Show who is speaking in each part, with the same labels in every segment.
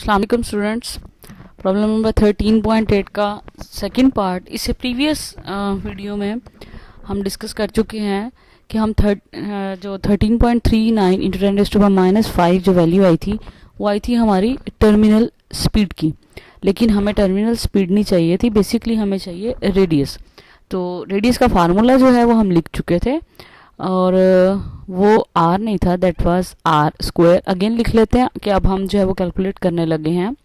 Speaker 1: अस्सलाम वालेकुम students. Problem number 13.8 का सेकंड पार्ट, इससे प्रीवियस वीडियो में हम डिस्कस कर चुके हैं कि हम जो 13.39 इंटू 10⁻⁻5 जो वैल्यू आई थी वो आई थी हमारी टर्मिनल स्पीड की, लेकिन हमें टर्मिनल स्पीड नहीं चाहिए थी, बेसिकली हमें चाहिए रेडियस। तो रेडियस का फार्मूला जो है वो हम लिख चुके थे और वो आर नहीं था, that was R square. Again लिख लेते हैं कि अब हम जो है वो कैलकुलेट करने लगे हैं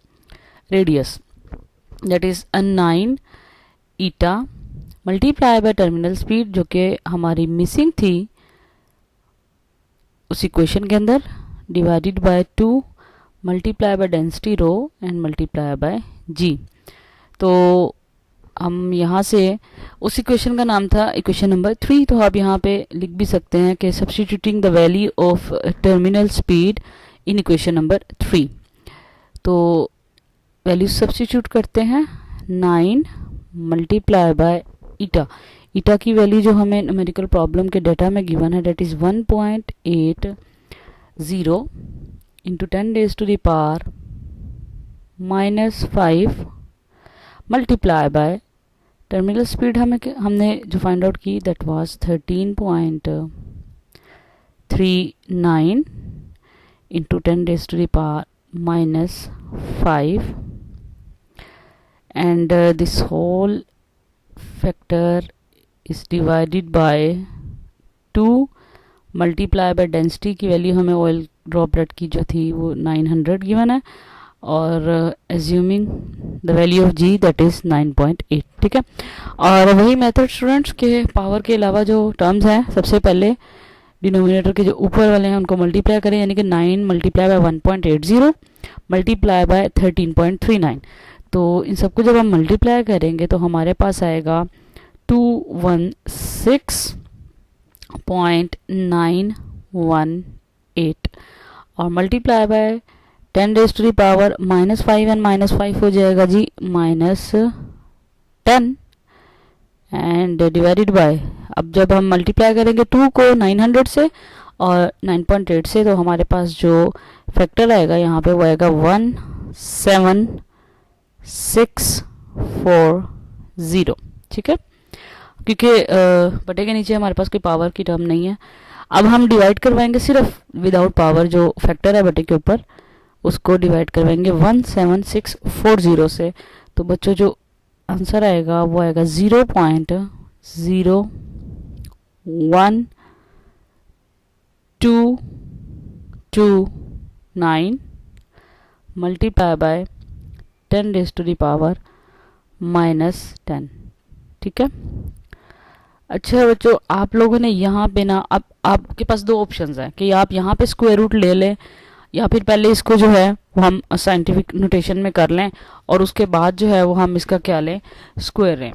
Speaker 1: radius, that is 9 eta multiply by terminal speed जो कि हमारी मिसिंग थी उस इक्वेशन के अंदर, divided by 2 multiply by density rho and multiply by g. तो हम यहाँ से उस इक्वेशन का नाम था इक्वेशन नंबर 3, तो आप यहाँ पे लिख भी सकते हैं कि substituting the value of terminal speed in equation number 3। तो वैल्यू सब्स्टिट्यूट करते हैं, 9 मल्टीप्लाई बाय ईटा। ईटा की वैल्यू जो हमें न्यूमेरिकल प्रॉब्लम के डाटा में गिवन है that is 1.80 into 10⁻⁻5 multiply by terminal speed हमने जो फाइंड आउट की that was 13.39 into 10⁻⁻5 and this whole factor is divided by 2 multiply by density की वैल्यू हमें ऑयल ड्रॉपलेट की जो थी वो 900 गिवन है और assuming the value of g that is 9.8। ठीक है, और वही मेथड स्टूडेंट्स के पावर के अलावा जो टर्म्स हैं, सबसे पहले डिनोमिनेटर के जो ऊपर वाले हैं उनको मल्टीप्लाई करें, यानी कि 9 मल्टीप्लाई बाय 1.80 मल्टीप्लाई बाय 13.39। तो इन सबको जब हम मल्टीप्लाई करेंगे तो हमारे पास आएगा 216.918 और मल्टीप्लाई बाय 10⁻⁻5 एंड -5 हो जाएगा जी -10 एंड डिवाइडेड बाय, अब जब हम मल्टीप्लाई करेंगे 2 को 900 से और 9.8 से, तो हमारे पास जो फैक्टर आएगा यहाँ पे वो आएगा 17640। ठीक है, क्योंकि बटे के नीचे हमारे पास कोई पावर की टर्म नहीं है। अब हम डिवाइड करवाएंगे सिर्फ विदाउट पावर, जो फैक्टर है बटे के ऊपर उसको डिवाइड करवाएंगे 17640 से। तो बच्चों जो आंसर आएगा वो आएगा 0.01229 मल्टीप्लाई बाय 10⁻⁻10। ठीक है, अच्छा बच्चों, आप लोगों ने यहाँ पे ना, अब आपके पास दो ऑप्शंस हैं कि आप यहाँ पे स्क्वायर रूट ले लें या फिर पहले इसको जो है वो हम साइंटिफिक नोटेशन में कर लें और उसके बाद जो है वो हम इसका क्या लें, स्क्वायर लें।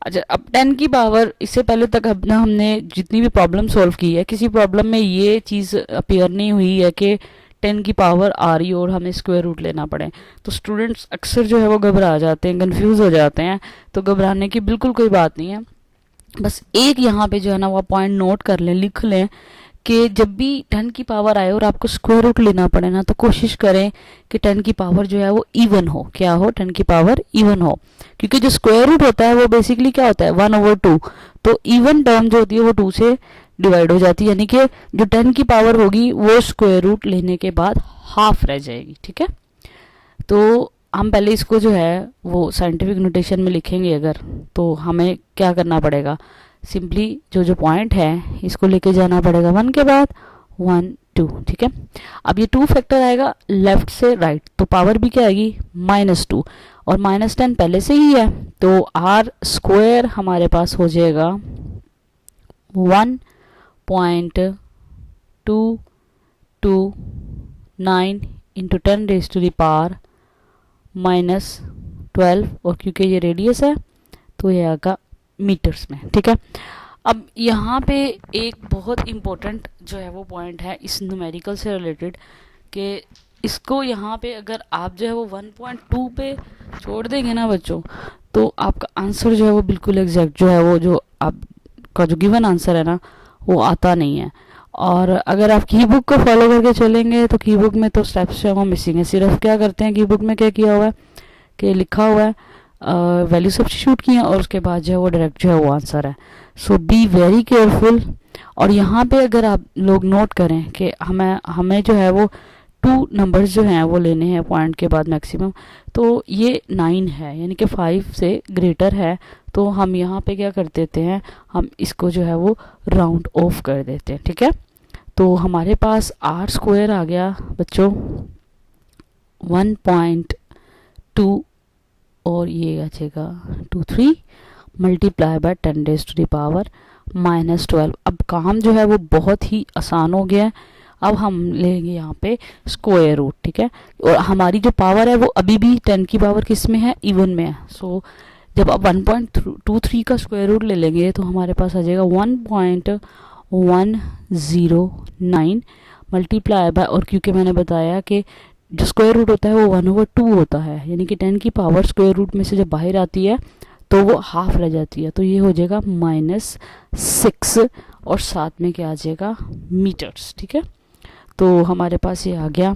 Speaker 1: अच्छा, अब 10 की पावर, इससे पहले तक अब ना हमने जितनी भी प्रॉब्लम सॉल्व की है, किसी प्रॉब्लम में ये चीज़ अपीयर नहीं हुई है कि 10 की पावर आ रही और हमें स्क्वायर रूट लेना पड़े। तो स्टूडेंट्स अक्सर जो है वो घबरा जाते हैं, कंफ्यूज हो जाते हैं। तो घबराने की बिल्कुल कोई बात नहीं है, बस एक यहाँ पे जो है ना वो पॉइंट नोट कर लें, लिख लें कि जब भी 10 की पावर आए और आपको स्क्वायर रूट लेना पड़े ना, तो कोशिश करें कि 10 की पावर जो है वो इवन हो। क्या हो? 10 की पावर इवन हो, क्योंकि जो स्क्वायर रूट होता है वो बेसिकली क्या होता है, 1/2। तो इवन टर्म जो होती है वो 2 से डिवाइड हो जाती है, यानी कि जो 10 की पावर होगी वो स्क्वायर रूट लेने के बाद हाफ रह जाएगी। ठीक है, तो हम पहले इसको जो है वो साइंटिफिक नोटेशन में लिखेंगे अगर, तो हमें क्या करना पड़ेगा, सिंपली जो पॉइंट है इसको लेके जाना पड़ेगा 1 के बाद 1 2। ठीक है, अब ये 2 फैक्टर आएगा लेफ्ट से राइट, तो पावर भी क्या आएगी, -2 और -10 पहले से ही है, तो आर स्क्वायर हमारे पास हो जाएगा 1.229 इंटू 10⁻⁻12 और क्योंकि ये रेडियस है तो ये आएगा मीटर्स में। ठीक है, अब यहाँ पे एक बहुत इम्पोर्टेंट जो है वो पॉइंट है इस न्यूमेरिकल से रिलेटेड, कि इसको यहाँ पे अगर आप जो है वो 1.2 पे छोड़ देंगे ना बच्चों, तो आपका आंसर जो है वो बिल्कुल एग्जैक्ट जो है वो जो आपका जो गिवन आंसर है ना वो आता नहीं है। और अगर आप की बुक को फॉलो करके चलेंगे तो की बुक में तो स्टेप्स जो है वो मिसिंग है। सिर्फ क्या करते हैं, की बुक में क्या किया हुआ है कि लिखा हुआ है, वैल्यू सब्स्टिट्यूट किए और उसके बाद जो है वो डायरेक्ट जो है वो आंसर है। सो बी वेरी केयरफुल। और यहाँ पे अगर आप लोग नोट करें कि हमें हमें जो है वो 2 नंबर्स जो हैं वो लेने हैं पॉइंट के बाद मैक्सिमम, तो ये 9 है यानी कि 5 से ग्रेटर है, तो हम यहाँ पे क्या कर देते हैं, हम इसको जो है वो राउंड ऑफ कर देते हैं। ठीक है, तो हमारे पास आर स्क्वायर आ गया बच्चों 1.2 और ये आ जाएगा 23 multiply by 10 raise to the power -12। अब काम जो है वो बहुत ही आसान हो गया है। अब हम लेंगे यहाँ पे स्क्वायर रूट। ठीक है, और हमारी जो पावर है वो अभी भी 10 की पावर किस में है, इवन में है। सो जब आप 1.23 का स्क्वायर रूट ले लेंगे तो हमारे पास आ जाएगा 1.109 मल्टीप्लाई बाय, और क्योंकि मैंने बताया कि जो स्क्वायर रूट होता है वो 1/2 होता है, यानी कि 10 की पावर स्क्वायर रूट में से जब बाहर आती है तो वो हाफ रह जाती है, तो ये हो जाएगा -6 और साथ में क्या आ जाएगा, मीटर्स। ठीक है, तो हमारे पास ये आ गया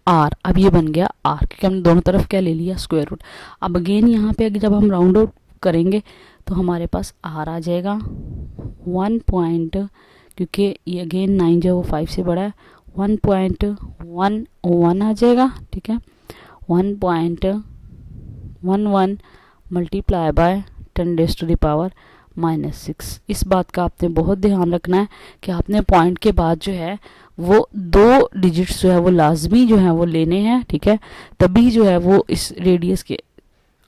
Speaker 1: आर। अब ये बन गया आर क्योंकि हमने दोनों तरफ क्या ले लिया, स्क्वायर रूट। अब अगेन यहाँ पे जब हम राउंड आउट करेंगे तो हमारे पास आर आ जाएगा 1 पॉइंट, क्योंकि ये अगेन 9 जो है वो 5 से बड़ा है, 1.11 आ जाएगा। ठीक है, 1.11 multiply by 10 raise to the power -6। इस बात का आपने बहुत ध्यान रखना है कि आपने पॉइंट के बाद जो है वो 2 डिजिट्स जो है वो लाजमी जो है वो लेने हैं। ठीक है, तभी जो है वो इस रेडियस के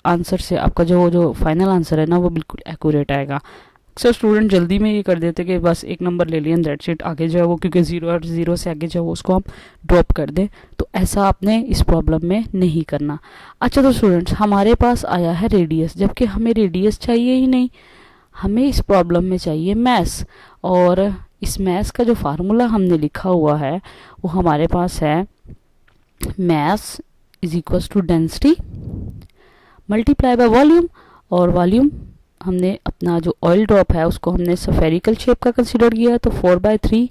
Speaker 1: आंसर से आपका जो फाइनल आंसर है ना वो बिल्कुल एक्यूरेट आएगा। अक्सर स्टूडेंट जल्दी में ये कर देते कि बस एक नंबर ले लिया दैट्स इट, आगे जो है वो क्योंकि 0 से आगे जो है वो उसको हम ड्रॉप कर दें, तो ऐसा आपने इस प्रॉब्लम में नहीं करना। अच्छा, तो स्टूडेंट्स हमारे पास आया है रेडियस, जबकि हमें रेडियस चाहिए ही नहीं, हमें इस प्रॉब्लम में चाहिए मैस। और इस मैस का जो फार्मूला हमने लिखा हुआ है वो हमारे पास है mass is equals to density multiply by volume. और वॉल्यूम हमने अपना जो ऑयल ड्रॉप है उसको हमने स्फेरिकल शेप का कंसीडर किया है, तो 4/3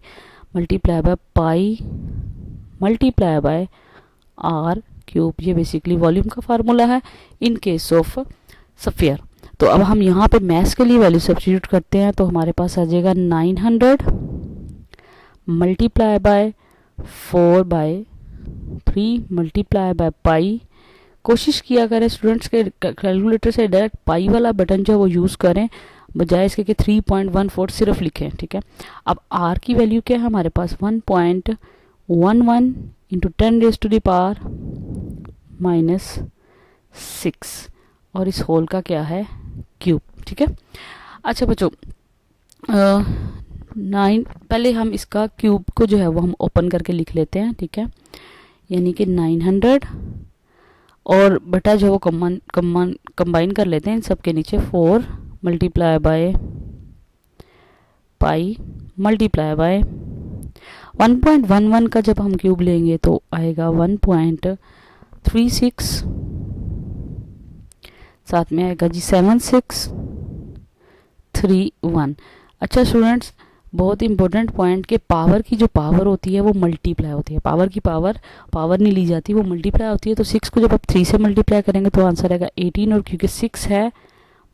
Speaker 1: multiply by pi multiply by r cube. ये बेसिकली वॉल्यूम का फार्मूला है इन केस ऑफ स्फीयर। तो अब हम यहाँ पे मैस के लिए वैल्यू सब्स्टिट्यूट करते हैं, तो हमारे पास आ जाएगा 900 मल्टीप्लाई बाय 4/3 मल्टीप्लाई बाय पाई। कोशिश किया करें स्टूडेंट्स के कैलकुलेटर से डायरेक्ट पाई वाला बटन जो है वो यूज़ करें, बजाय इसके कि 3.14 सिर्फ लिखें। ठीक है, अब आर की वैल्यू क्या है हमारे पास 1.11 into 10 raise to the power -6 और इस होल का क्या है, क्यूब। ठीक है, अच्छा बच्चों 9 पहले हम इसका क्यूब को जो है वो हम ओपन करके लिख लेते हैं। ठीक है, यानी कि 900 और बटा जो वो कंबाइन कर लेते हैं इन सब के नीचे 4 multiply by pi multiply bye 1.11 का जब हम क्यूब लेंगे तो आएगा 1.36, साथ में आएगा जी 7631। अच्छा स्टूडेंट्स, बहुत इंपॉर्टेंट पॉइंट के पावर की जो पावर होती है वो मल्टीप्लाई होती है। पावर की पावर नहीं ली जाती, वो मल्टीप्लाई होती है। तो 6 को जब आप 3 से मल्टीप्लाई करेंगे तो आंसर आएगा 18, और क्योंकि 6 है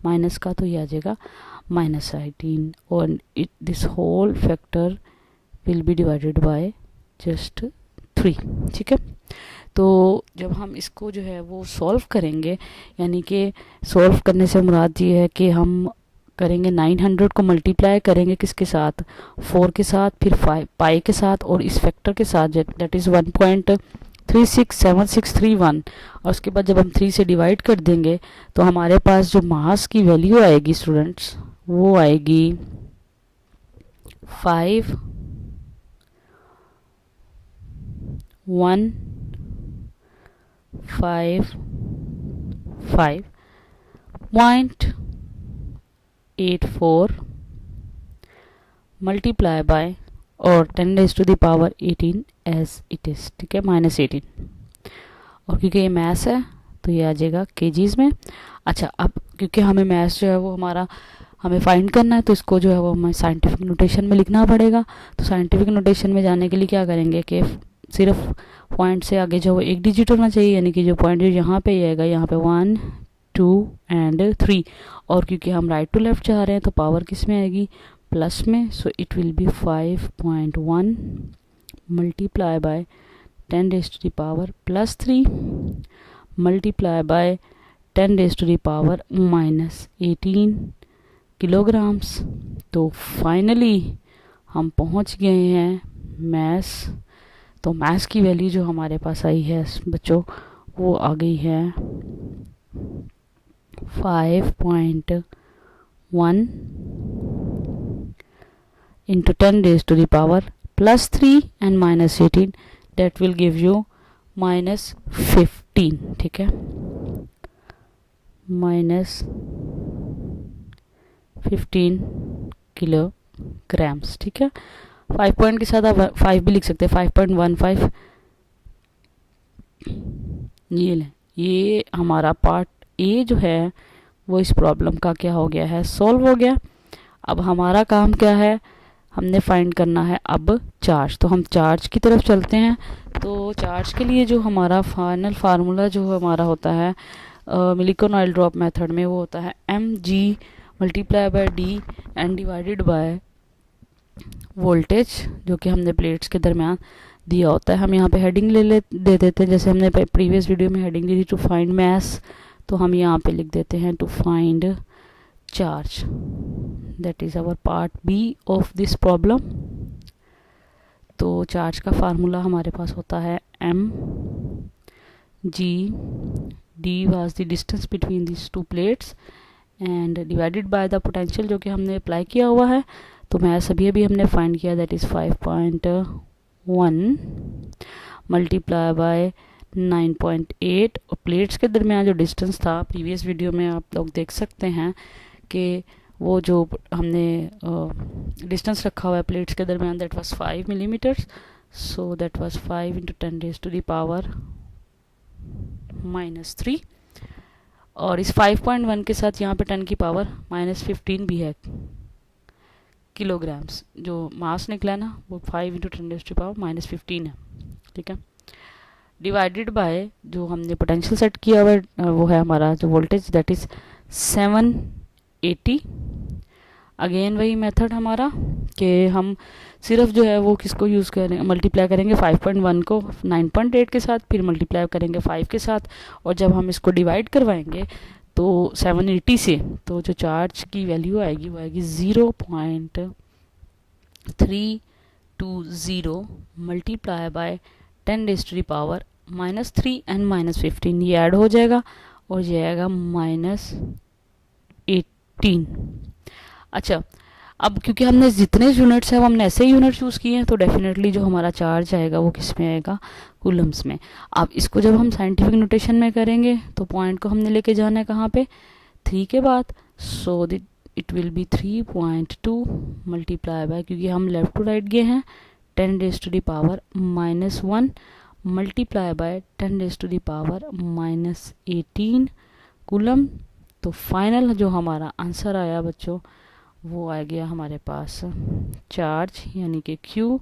Speaker 1: माइनस का तो ये आ जाएगा -18, और this whole factor will be divided by just 3। ठीक है, तो जब हम इसको जो है वो सॉल्व करेंगे, यानी कि सॉल्व करने से मुराद ये है कि हम करेंगे 900 को मल्टीप्लाई करेंगे किसके साथ, 4 के साथ, फिर 5 पाई के साथ और इस फैक्टर के साथ दैट इज़ 1.367631, और उसके बाद जब हम 3 से डिवाइड कर देंगे तो हमारे पास जो मास की वैल्यू आएगी स्टूडेंट्स वो आएगी 5155.84 मल्टीप्लाई बाय और 10 raise to the power 18 as it is. ठीक है, -18, और क्योंकि ये मैथ्स है तो ये आ जाएगा केजीज में। अच्छा, अब क्योंकि हमें मैथ्स जो है वो हमारा हमें फाइंड करना है, तो इसको जो है वो हमें साइंटिफिक नोटेशन में लिखना पड़ेगा। तो साइंटिफिक नोटेशन में जाने के लिए क्या करेंगे कि सिर्फ पॉइंट से आगे जो एक डिजिट होना चाहिए, यानी कि जो पॉइंट यहाँ पे आएगा, यहाँ पे 1 2 एंड 3, और क्योंकि हम राइट टू लेफ्ट जा रहे हैं तो पावर किस में आएगी, प्लस में। So it will be 5.1 multiply by 10 raise to the power plus 3 multiply by 10 raise to the power minus 18 kilograms. तो फाइनली हम पहुंच गए हैं मैस। तो मैस की वैल्यू जो हमारे पास आई है बच्चों, वो आ गई है 5.1 into 10 raised to the power plus 3 and minus 18, that will give you minus 15, ठीक है, minus 15 किलोग्राम्स, ठीक है। 5 पॉइंट के साथ आप 5 भी लिख सकते हैं, 5.15। ये लें, ये हमारा पार्ट ए जो है वो इस प्रॉब्लम का क्या हो गया है, सॉल्व हो गया। अब हमारा काम क्या है, हमने फाइंड करना है अब चार्ज। तो हम चार्ज की तरफ चलते हैं। तो चार्ज के लिए जो हमारा फाइनल फार्मूला जो हमारा होता है मिलिकॉन ऑयल ड्रॉप मेथड में, वो होता है mg multiply by D and divided by voltage, जो कि हमने प्लेट्स के दरमियान दिया होता है। हम यहाँ पे हेडिंग दे देते हैं, जैसे हमने प्रीवियस वीडियो में हेडिंग दी थी टू फाइंड मास, तो हम यहाँ पे लिख देते हैं to find charge. That is our part B of this problem. तो चार्ज का फार्मूला हमारे पास होता है m g, d was the distance between this two plates and divided by the potential जो कि हमने अप्लाई किया हुआ है। तो मैस अभी हमने फाइंड किया, दैट इज़ 5.1 मल्टीप्लाई बाय 9.8, और प्लेट्स के दरमियान जो डिस्टेंस था प्रीवियस वीडियो में आप लोग देख सकते हैं कि वो जो हमने डिस्टेंस रखा हुआ है प्लेट्स के दरमियान, that was 5 millimetres. So that was 5 into 10 raised to the power -3, और इस 5.1 के साथ यहाँ पे 10 की पावर -15 भी है किलोग्राम्स। जो मास निकला ना वो 5 into 10 raised to the power -15 है, ठीक है। डिवाइडेड बाय जो हमने पोटेंशियल सेट किया हुआ है वो है हमारा जो वोल्टेज, दैट इज़ 780। अगेन वही मेथड हमारा कि हम सिर्फ जो है वो किसको यूज़ करें, मल्टीप्लाई करेंगे 5.1 को 9.8 के साथ, फिर मल्टीप्लाई करेंगे 5 के साथ, और जब हम इसको डिवाइड करवाएंगे तो 780 से, तो जो चार्ज की वैल्यू आएगी वो आएगी 0.320 multiply by 10 raised to the power -3 and -15, ये ऐड हो जाएगा और ये आएगा -18। अच्छा, अब क्योंकि हमने जितने यूनिट्स हैं वो हमने ऐसे यूनिट यूज़ किए हैं, तो डेफिनेटली जो हमारा चार्ज आएगा वो किस में आएगा, कूलम्स में। अब इसको जब हम साइंटिफिक नोटेशन में करेंगे तो पॉइंट को हमने लेके जाना है कहाँ पे, 3 के बाद। सो it will B 3.2 multiply by, क्योंकि हम लेफ्ट टू राइट गए हैं, 10 raised to the power -1 multiply by 10 raised to the power -18 coulomb. तो फाइनल जो हमारा आंसर आया बच्चों वो आ गया हमारे पास चार्ज, यानी कि Q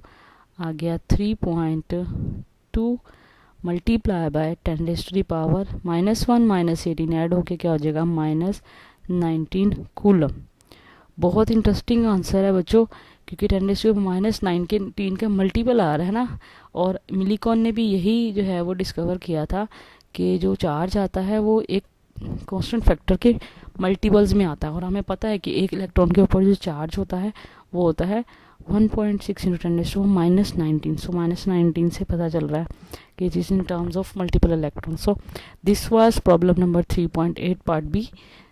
Speaker 1: आ गया 3.2 multiply by 10 raised to the power -1 -18 add होके क्या हो जाएगा, -19 कूलम। बहुत इंटरेस्टिंग आंसर है बच्चों, क्योंकि 10 raised to -19 के मल्टीपल आ रहा है ना। और मिलिकॉन ने भी यही जो है वो डिस्कवर किया था कि जो चार्ज आता है वो एक कांस्टेंट फैक्टर के मल्टीपल्स में आता है, और हमें पता है कि एक इलेक्ट्रॉन के ऊपर जो चार्ज होता है वो होता है 1.6 into 10 raised to -19। सो -19 से पता चल रहा है कि it is in terms of multiple electron. So this was problem number 3.8 part B.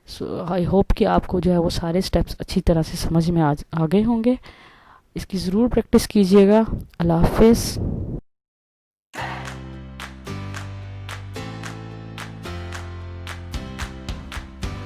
Speaker 1: So I hope कि आपको जो है वो सारे स्टेप्स अच्छी तरह से समझ में आ गए होंगे। इसकी ज़रूर प्रैक्टिस कीजिएगा। अल्लाह हाफिज़।